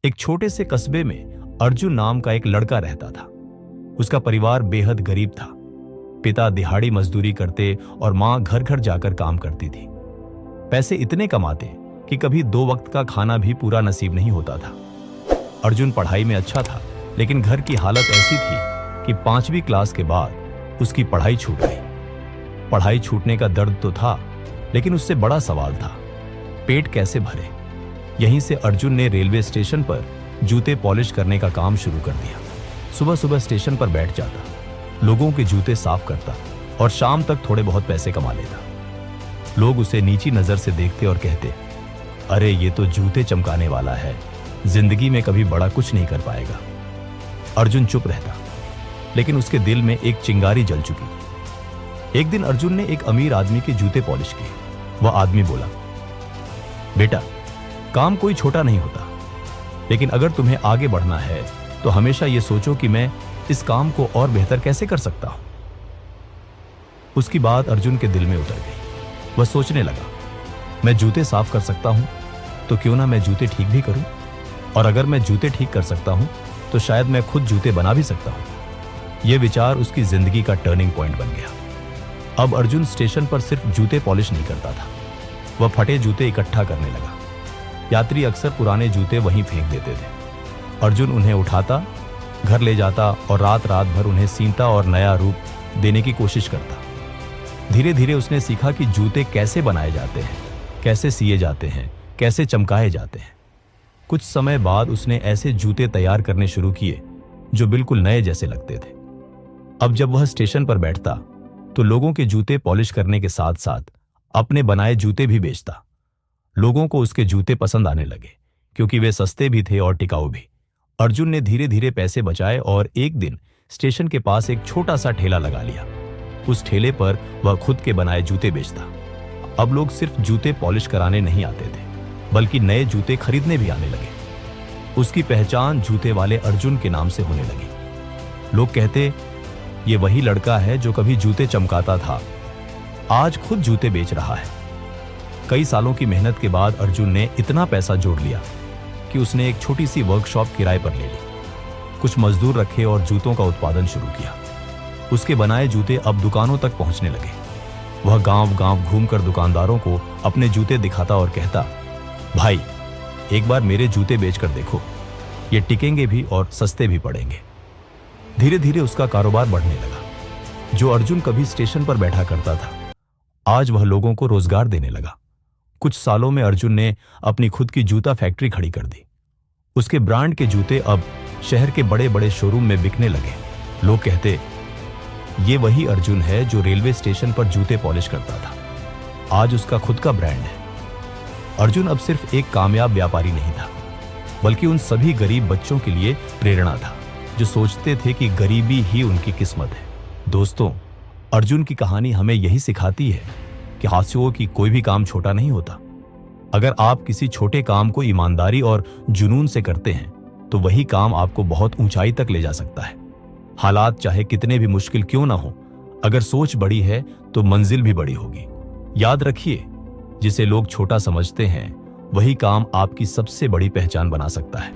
एक छोटे से कस्बे में अर्जुन नाम का एक लड़का रहता था। उसका परिवार बेहद गरीब था। पिता दिहाड़ी मजदूरी करते और मां घर घर जाकर काम करती थी। पैसे इतने कमाते कि कभी 2 वक्त का खाना भी पूरा नसीब नहीं होता था। अर्जुन पढ़ाई में अच्छा था, लेकिन घर की हालत ऐसी थी कि 5वीं क्लास के बाद उसकी पढ़ाई छूट गई। पढ़ाई छूटने का दर्द तो था, लेकिन उससे बड़ा सवाल था, पेट कैसे भरे। यहीं से अर्जुन ने रेलवे स्टेशन पर जूते पॉलिश करने का काम शुरू कर दिया। सुबह सुबह स्टेशन पर बैठ जाता, लोगों के जूते साफ करता और शाम तक थोड़े बहुत पैसे कमा लेता। लोग उसे नीची नजर से देखते और कहते, अरे ये तो जूते चमकाने वाला है, जिंदगी में कभी बड़ा कुछ नहीं कर पाएगा। अर्जुन चुप रहता, लेकिन उसके दिल में एक चिंगारी जल चुकी थी। एक दिन अर्जुन ने एक अमीर आदमी के जूते पॉलिश किए। वह आदमी बोला, बेटा, काम कोई छोटा नहीं होता, लेकिन अगर तुम्हें आगे बढ़ना है तो हमेशा यह सोचो कि मैं इस काम को और बेहतर कैसे कर सकता हूं। उसकी बात अर्जुन के दिल में उतर गई। वह सोचने लगा, मैं जूते साफ कर सकता हूं तो क्यों ना मैं जूते ठीक भी करूं, और अगर मैं जूते ठीक कर सकता हूं तो शायद मैं खुद जूते बना भी सकता हूं। यह विचार उसकी जिंदगी का टर्निंग पॉइंट बन गया। अब अर्जुन स्टेशन पर सिर्फ जूते पॉलिश नहीं करता था, वह फटे जूते इकट्ठा करने लगा। यात्री अक्सर पुराने जूते वहीं फेंक देते थे। अर्जुन उन्हें उठाता, घर ले जाता और रात रात भर उन्हें सीनता और नया रूप देने की कोशिश करता। धीरे धीरे उसने सीखा कि जूते कैसे बनाए जाते हैं, कैसे सिए जाते हैं, कैसे चमकाए जाते हैं। कुछ समय बाद उसने ऐसे जूते तैयार करने शुरू किए जो बिल्कुल नए जैसे लगते थे। अब जब वह स्टेशन पर बैठता तो लोगों के जूते पॉलिश करने के साथ साथ अपने बनाए जूते भी बेचता। लोगों को उसके जूते पसंद आने लगे, क्योंकि वे सस्ते भी थे और टिकाऊ भी। अर्जुन ने धीरे धीरे पैसे बचाए और एक दिन स्टेशन के पास एक छोटा सा ठेला लगा लिया। उस ठेले पर वह खुद के बनाए जूते बेचता। अब लोग सिर्फ जूते पॉलिश कराने नहीं आते थे, बल्कि नए जूते खरीदने भी आने लगे। उसकी पहचान जूते वाले अर्जुन के नाम से होने लगी। लोग कहते, ये वही लड़का है जो कभी जूते चमकाता था, आज खुद जूते बेच रहा है। कई सालों की मेहनत के बाद अर्जुन ने इतना पैसा जोड़ लिया कि उसने एक छोटी सी वर्कशॉप किराए पर ले ली। कुछ मजदूर रखे और जूतों का उत्पादन शुरू किया। उसके बनाए जूते अब दुकानों तक पहुंचने लगे। वह गांव-गांव घूमकर दुकानदारों को अपने जूते दिखाता और कहता, भाई, एक बार मेरे जूते बेचकर देखो, ये टिकेंगे भी और सस्ते भी पड़ेंगे। धीरे धीरे उसका कारोबार बढ़ने लगा। जो अर्जुन कभी स्टेशन पर बैठा करता था, आज वह लोगों को रोजगार देने लगा। कुछ सालों में अर्जुन ने अपनी खुद की जूता फैक्ट्री खड़ी कर दी। उसके ब्रांड के जूते अब शहर के बड़े बड़े शोरूम में बिकने लगे। लोग कहते, ये वही अर्जुन है जो रेलवे स्टेशन पर जूते पॉलिश करता था, आज उसका खुद का ब्रांड है। अर्जुन अब सिर्फ एक कामयाब व्यापारी नहीं था, बल्कि उन सभी गरीब बच्चों के लिए प्रेरणा था जो सोचते थे कि गरीबी ही उनकी किस्मत है। दोस्तों, अर्जुन की कहानी हमें यही सिखाती है कि हासियों की कोई भी काम छोटा नहीं होता। अगर आप किसी छोटे काम को ईमानदारी और जुनून से करते हैं तो वही काम आपको बहुत ऊंचाई तक ले जा सकता है। हालात चाहे कितने भी मुश्किल क्यों ना हो, अगर सोच बड़ी है तो मंजिल भी बड़ी होगी। याद रखिए, जिसे लोग छोटा समझते हैं वही काम आपकी सबसे बड़ी पहचान बना सकता है।